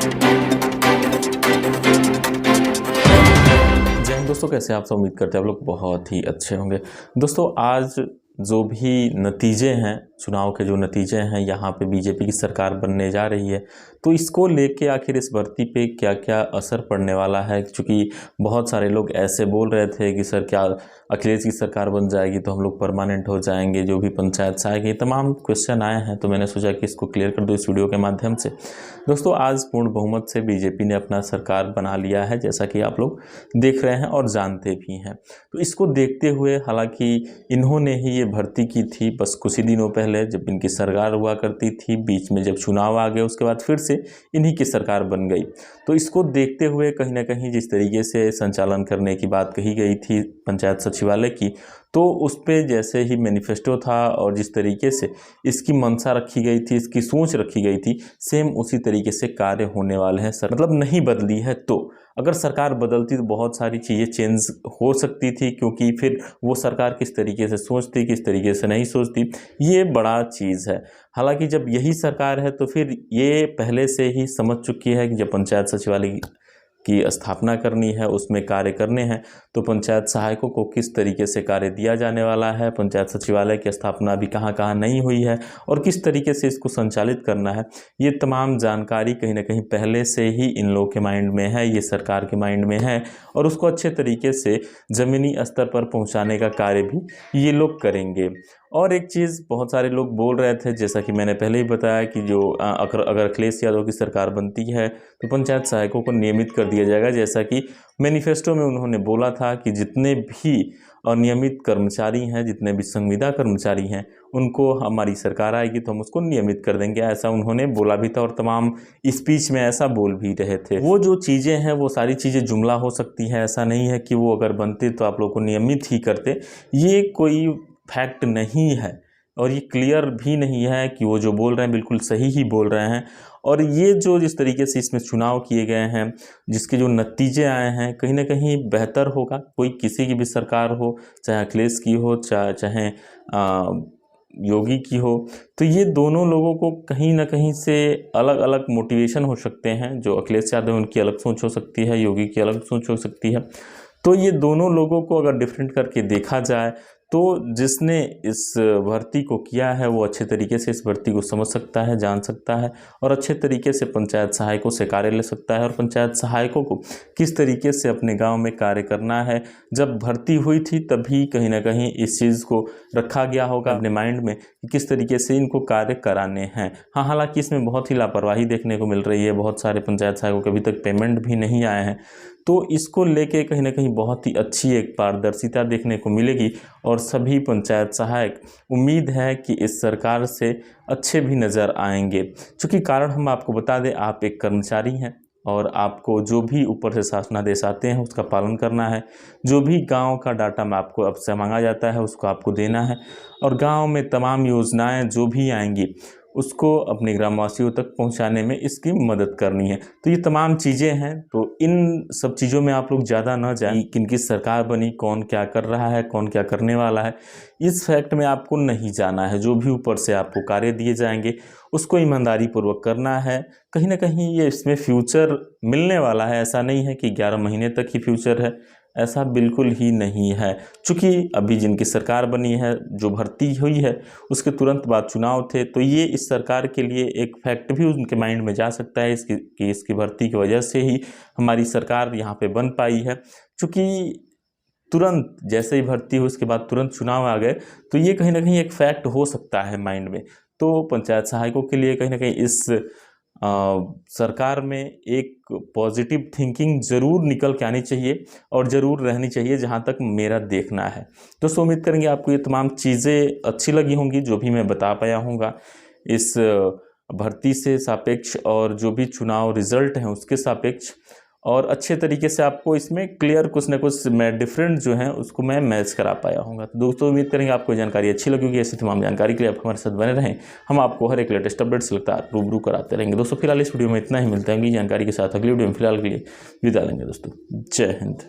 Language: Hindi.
जय हिंद दोस्तों, कैसे आप सब? उम्मीद करते हैं आप लोग बहुत ही अच्छे होंगे। दोस्तों, आज जो भी नतीजे हैं, चुनाव के जो नतीजे हैं, यहाँ पे बीजेपी की सरकार बनने जा रही है, तो इसको लेके आखिर इस भर्ती पे क्या क्या असर पड़ने वाला है। क्योंकि बहुत सारे लोग ऐसे बोल रहे थे कि सर क्या अखिलेश की सरकार बन जाएगी तो हम लोग परमानेंट हो जाएंगे, जो भी पंचायत से आएगी, तमाम क्वेश्चन आए हैं। तो मैंने सोचा कि इसको क्लियर कर दूँ इस वीडियो के माध्यम से। दोस्तों, आज पूर्ण बहुमत से बीजेपी ने अपना सरकार बना लिया है, जैसा कि आप लोग देख रहे हैं और जानते भी हैं। तो इसको देखते हुए, हालांकि इन्होंने ही ये भर्ती की थी बस कुछ ही दिनों पहले, जब इनकी सरकार हुआ करती थी, बीच में जब चुनाव आ गए उसके बाद फिर से इन्हीं की सरकार बन गई। तो इसको देखते हुए कहीं ना कहीं जिस तरीके से संचालन करने की बात कही गई थी पंचायत सचिवालय की, तो उस पर जैसे ही मैनिफेस्टो था और जिस तरीके से इसकी मंशा रखी गई थी, इसकी सोच रखी गई थी, सेम उसी तरीके से कार्य होने वाले हैं। सर मतलब नहीं बदली है, तो अगर सरकार बदलती तो बहुत सारी चीज़ें चेंज हो सकती थी, क्योंकि फिर वो सरकार किस तरीके से सोचती, किस तरीके से नहीं सोचती, ये बड़ा चीज़ है। हालांकि जब यही सरकार है तो फिर ये पहले से ही समझ चुकी है कि जब पंचायत सचिवालय की स्थापना करनी है, उसमें कार्य करने हैं, तो पंचायत सहायकों को किस तरीके से कार्य दिया जाने वाला है, पंचायत सचिवालय की स्थापना अभी कहाँ कहाँ नहीं हुई है और किस तरीके से इसको संचालित करना है, ये तमाम जानकारी कहीं ना कहीं पहले से ही इन लोगों के माइंड में है, ये सरकार के माइंड में है, और उसको अच्छे तरीके से ज़मीनी स्तर पर पहुँचाने का कार्य भी ये लोग करेंगे। और एक चीज़ बहुत सारे लोग बोल रहे थे, जैसा कि मैंने पहले ही बताया, कि जो अगर अखिलेश यादव की सरकार बनती है तो पंचायत सहायकों को नियमित कर दिया जाएगा, जैसा कि मैनिफेस्टो में उन्होंने बोला था कि जितने भी अनियमित कर्मचारी हैं, जितने भी संविदा कर्मचारी हैं, उनको हमारी सरकार आएगी तो हम उसको नियमित कर देंगे, ऐसा उन्होंने बोला भी था और तमाम स्पीच में ऐसा बोल भी रहे थे। वो जो चीज़ें हैं वो सारी चीज़ें जुमला हो सकती हैं, ऐसा नहीं है कि वो अगर बनते तो आप लोग को नियमित ही करते, ये कोई फैक्ट नहीं है और ये क्लियर भी नहीं है कि वो जो बोल रहे हैं बिल्कुल सही ही बोल रहे हैं। और ये जो जिस तरीके से इसमें चुनाव किए गए हैं, जिसके जो नतीजे आए हैं, कहीं ना कहीं बेहतर होगा। कोई किसी की भी सरकार हो, चाहे अखिलेश की हो, चाहे योगी की हो, तो ये दोनों लोगों को कहीं ना कहीं से अलग अलग मोटिवेशन हो सकते हैं। जो अखिलेश यादव उनकी अलग सोच हो सकती है, योगी की अलग सोच हो सकती है। तो ये दोनों लोगों को अगर डिफरेंट करके देखा जाए तो जिसने इस भर्ती को किया है वो अच्छे तरीके से इस भर्ती को समझ सकता है, जान सकता है और अच्छे तरीके से पंचायत सहायकों से कार्य ले सकता है। और पंचायत सहायकों को किस तरीके से अपने गांव में कार्य करना है, जब भर्ती हुई थी तभी कहीं ना कहीं इस चीज़ को रखा गया होगा अपने माइंड में कि किस तरीके से इनको कार्य कराने हैं। हाँ, हालांकि इसमें बहुत ही लापरवाही देखने को मिल रही है, बहुत सारे पंचायत सहायकों के अभी तक पेमेंट भी नहीं आए हैं। तो इसको लेके कहीं ना कहीं बहुत ही अच्छी एक पारदर्शिता देखने को मिलेगी और सभी पंचायत सहायक उम्मीद है कि इस सरकार से अच्छे भी नज़र आएंगे। चूँकि कारण हम आपको बता दें, आप एक कर्मचारी हैं और आपको जो भी ऊपर से शासनादेश आते हैं उसका पालन करना है। जो भी गांव का डाटा में आपको अब से मांगा जाता है उसको आपको देना है और गांव में तमाम योजनाएं जो भी आएंगी उसको अपने ग्रामवासियों तक पहुंचाने में इसकी मदद करनी है। तो ये तमाम चीज़ें हैं, तो इन सब चीज़ों में आप लोग ज़्यादा न जाएं। किनकी सरकार बनी, कौन क्या कर रहा है, कौन क्या करने वाला है, इस फैक्ट में आपको नहीं जाना है। जो भी ऊपर से आपको कार्य दिए जाएंगे उसको ईमानदारी पूर्वक करना है। कहीं ना कहीं ये इसमें फ्यूचर मिलने वाला है, ऐसा नहीं है कि 11 महीने तक ही फ्यूचर है, ऐसा बिल्कुल ही नहीं है। चूँकि अभी जिनकी सरकार बनी है, जो भर्ती हुई है, उसके तुरंत बाद चुनाव थे, तो ये इस सरकार के लिए एक फैक्ट भी उनके माइंड में जा सकता है कि इसकी भर्ती की वजह से ही हमारी सरकार यहाँ पे बन पाई है। चूँकि तुरंत जैसे ही भर्ती हुई उसके बाद तुरंत चुनाव आ गए, तो ये कहीं ना कहीं एक फैक्ट हो सकता है माइंड में। तो पंचायत सहायकों के लिए कहीं ना कहीं इस सरकार में एक पॉजिटिव थिंकिंग ज़रूर निकल के आनी चाहिए और ज़रूर रहनी चाहिए, जहाँ तक मेरा देखना है। दोस्तों, उम्मीद करेंगे आपको ये तमाम चीज़ें अच्छी लगी होंगी जो भी मैं बता पाया हूँगा इस भर्ती से सापेक्ष और जो भी चुनाव रिजल्ट हैं उसके सापेक्ष, और अच्छे तरीके से आपको इसमें क्लियर कुछ ना कुछ मैं डिफरेंट जो है उसको मैं मैच करा पाया हूँगा। तो दोस्तों, उम्मीद करेंगे आपको जानकारी अच्छी लगेगी। ऐसी तमाम जानकारी के लिए आप हमारे साथ बने रहें, हम आपको हर एक लेटेस्ट अपडेट से लगातार रूबरू कराते रहेंगे। दोस्तों, फिलहाल इस वीडियो में इतना ही, मिलते हैं जानकारी के साथ अगली वीडियो में। फिलहाल के लिए विदा लेंगे दोस्तों, जय हिंद।